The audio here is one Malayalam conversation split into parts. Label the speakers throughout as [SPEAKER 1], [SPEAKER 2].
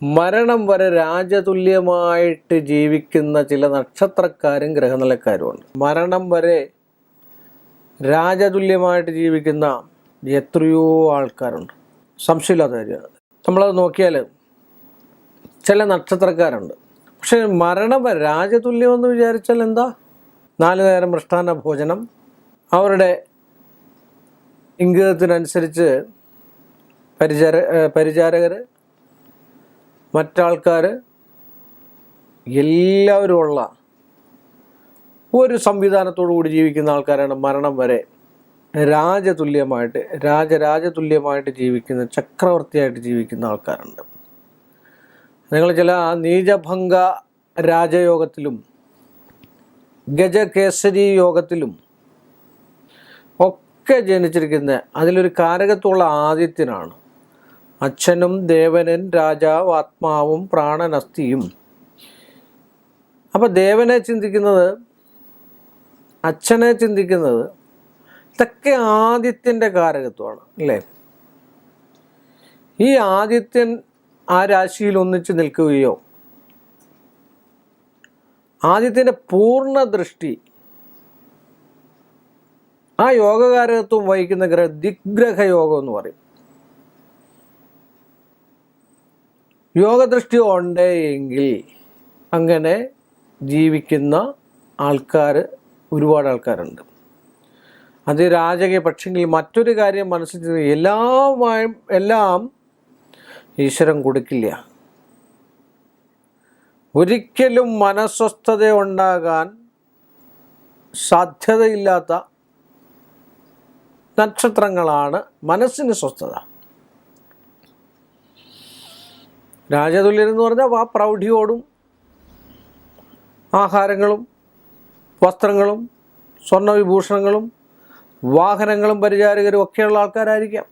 [SPEAKER 1] മരണം വരെ രാജതുല്യമായിട്ട് ജീവിക്കുന്ന ചില നക്ഷത്രക്കാരും ഗ്രഹനിലക്കാരുമുണ്ട്. മരണം വരെ രാജതുല്യമായിട്ട് ജീവിക്കുന്ന എത്രയോ ആൾക്കാരുണ്ട്, സംശയമില്ലാത്ത കാര്യമാണ്. നമ്മളത് നോക്കിയാൽ ചില നക്ഷത്രക്കാരുണ്ട്. പക്ഷെ മരണം വരെ രാജതുല്യമെന്ന് വിചാരിച്ചാൽ എന്താ? 4 നേരം മൃഷ്ടാന്ന ഭോജനം, അവരുടെ ഇംഗിതത്തിനനുസരിച്ച് പരിചാരകർ, മറ്റാൾക്കാർ, എല്ലാവരും ഉള്ള ഒരു സംവിധാനത്തോടു കൂടി ജീവിക്കുന്ന ആൾക്കാരാണ് മരണം വരെ രാജതുല്യമായിട്ട് ജീവിക്കുന്ന, ചക്രവർത്തിയായിട്ട് ജീവിക്കുന്ന ആൾക്കാരുണ്ട്. നിങ്ങൾ ചില നീചഭംഗ രാജയോഗത്തിലും ഗജകേസരി യോഗത്തിലും ഒക്കെ ജനിച്ചിരിക്കുന്ന അതിലൊരു കാരകത്വമുള്ള ആദിത്യനാണ്. അച്ഛനും ദേവനൻ രാജാവ് ആത്മാവും പ്രാണനസ്ഥിയും. അപ്പം ദേവനെ ചിന്തിക്കുന്നത്, അച്ഛനെ ചിന്തിക്കുന്നത്, ഇതൊക്കെ ആദിത്യൻ്റെ കാരകത്വമാണ് അല്ലേ? ഈ ആദിത്യൻ ആ രാശിയിൽ ഒന്നിച്ച് നിൽക്കുകയോ ആദിത്യൻ്റെ പൂർണ്ണ ദൃഷ്ടി ആ യോഗകാരകത്വം വഹിക്കുന്ന ദിഗ്ഗ്രഹയോഗം എന്ന് പറയും. യോഗദൃഷ്ടി ഉണ്ടെങ്കിൽ അങ്ങനെ ജീവിക്കുന്ന ഒരുപാട് ആൾക്കാരുണ്ട്. അത് രാജകീയ. പക്ഷെങ്കിൽ മറ്റൊരു കാര്യം മനസ്സിൽ എല്ലാം ഈശ്വരൻ കൊടുക്കില്ല. ഒരിക്കലും മനസ്വസ്ഥത ഉണ്ടാകാൻ സാധ്യതയില്ലാത്ത നക്ഷത്രങ്ങളാണ് മനസ്സിന് സ്വസ്ഥത. രാജതുല്യരെന്ന് പറഞ്ഞാൽ ആ പ്രൗഢിയോടും ആഹാരങ്ങളും വസ്ത്രങ്ങളും സ്വർണ്ണവിഭൂഷണങ്ങളും വാഹനങ്ങളും പരിചാരകരും ഒക്കെയുള്ള ആൾക്കാരായിരിക്കാം.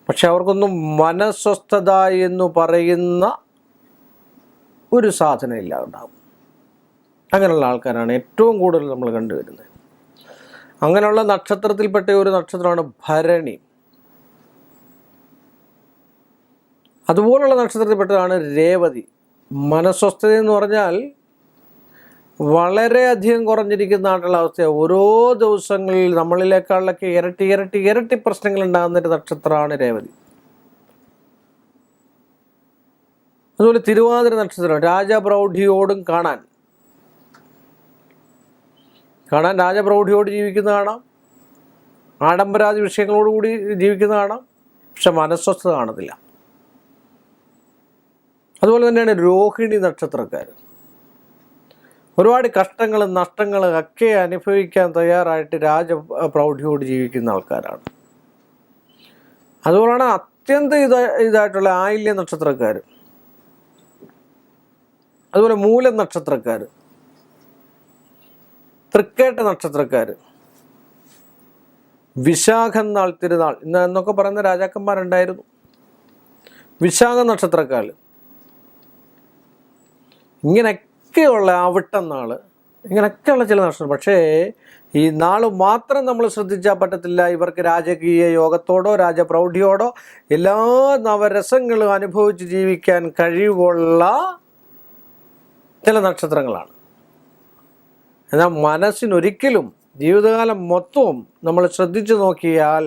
[SPEAKER 1] പക്ഷെ അവർക്കൊന്നും മനസ്വസ്ഥത എന്ന് പറയുന്ന ഒരു സാധനം ഇല്ല ഉണ്ടാവും. അങ്ങനെയുള്ള ആൾക്കാരാണ് ഏറ്റവും കൂടുതൽ നമ്മൾ കണ്ടുവരുന്നത്. അങ്ങനെയുള്ള നക്ഷത്രത്തിൽപ്പെട്ട ഒരു നക്ഷത്രമാണ് ഭരണി. അതുപോലുള്ള നക്ഷത്രത്തിൽപ്പെട്ടതാണ് രേവതി. മനസ്വസ്ഥത എന്ന് പറഞ്ഞാൽ വളരെയധികം കുറഞ്ഞിരിക്കുന്നതായിട്ടുള്ള അവസ്ഥയാണ്. ഓരോ ദിവസങ്ങളിൽ നമ്മളിലേക്കാളൊക്കെ ഇരട്ടി പ്രശ്നങ്ങൾ ഉണ്ടാകുന്നൊരു നക്ഷത്രമാണ് രേവതി. അതുപോലെ തിരുവാതിര നക്ഷത്രം രാജപ്രൗഢിയോടും കാണാൻ രാജപ്രൗഢിയോട് ജീവിക്കുന്ന കാണാം, ആഡംബരാദി വിഷയങ്ങളോടുകൂടി ജീവിക്കുന്ന കാണാം. പക്ഷെ മനസ്വസ്ഥത കാണത്തില്ല. അതുപോലെ തന്നെയാണ് രോഹിണി നക്ഷത്രക്കാർ. ഒരുപാട് കഷ്ടങ്ങളും നഷ്ടങ്ങളും ഒക്കെ അനുഭവിക്കാൻ തയ്യാറായിട്ട് രാജപ്രൗഢിയോട് ജീവിക്കുന്ന ആൾക്കാരാണ്. അതുപോലെയാണ് അത്യന്തം ഇതായിട്ടുള്ള ആയില്യ നക്ഷത്രക്കാർ, അതുപോലെ മൂലം നക്ഷത്രക്കാർ, തൃക്കേട്ട നക്ഷത്രക്കാർ, വിശാഖം നാൾ തിരുനാൾ എന്നൊക്കെ പറയുന്ന രാജാക്കന്മാരുണ്ടായിരുന്നു. വിശാഖ നക്ഷത്രക്കാർ, ഇങ്ങനെയൊക്കെയുള്ള അവിട്ടം നാൾ, ഇങ്ങനെയൊക്കെയുള്ള ചില നക്ഷത്രം. പക്ഷേ ഈ നാൾ മാത്രം നമ്മൾ ശ്രദ്ധിച്ചാൽ പറ്റത്തില്ല. ഇവർക്ക് രാജകീയ യോഗത്തോടോ രാജപ്രൗഢിയോടോ എല്ലാ നവരസങ്ങളും അനുഭവിച്ച് ജീവിക്കാൻ കഴിവുള്ള ചില നക്ഷത്രങ്ങളാണ്. എന്നാൽ മനസ്സിനൊരിക്കലും ജീവിതകാലം മൊത്തവും നമ്മൾ ശ്രദ്ധിച്ചു നോക്കിയാൽ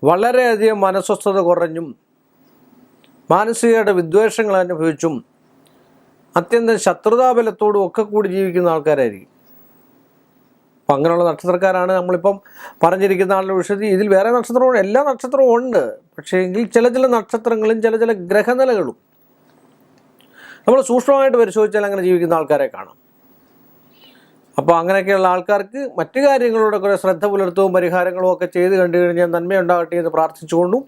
[SPEAKER 1] വളരെയധികം മനസ്വസ്ഥത കുറഞ്ഞും മാനസികയുടെ വിദ്വേഷങ്ങൾ അനുഭവിച്ചും അത്യന്തം ശത്രുതാബലത്തോടും ഒക്കെ കൂടി ജീവിക്കുന്ന ആൾക്കാരായിരിക്കും. അപ്പം അങ്ങനെയുള്ള നക്ഷത്രക്കാരാണ് നമ്മളിപ്പം പറഞ്ഞിരിക്കുന്ന ആളുടെ വിഷയത്തിൽ. ഇതിൽ വേറെ നക്ഷത്രവും എല്ലാ നക്ഷത്രവും ഉണ്ട്. പക്ഷേ എങ്കിൽ ചില നക്ഷത്രങ്ങളും ചില ഗ്രഹനിലകളും നമ്മൾ സൂക്ഷ്മമായിട്ട് പരിശോധിച്ചാൽ അങ്ങനെ ജീവിക്കുന്ന ആൾക്കാരെ കാണാം. അപ്പോൾ അങ്ങനെയൊക്കെയുള്ള ആൾക്കാർക്ക് മറ്റു കാര്യങ്ങളോടൊക്കെ ശ്രദ്ധ പുലർത്തവും പരിഹാരങ്ങളും ഒക്കെ ചെയ്ത് കണ്ടു കഴിഞ്ഞാൽ നന്മയുണ്ടാകട്ടെ എന്ന് പ്രാർത്ഥിച്ചുകൊണ്ടും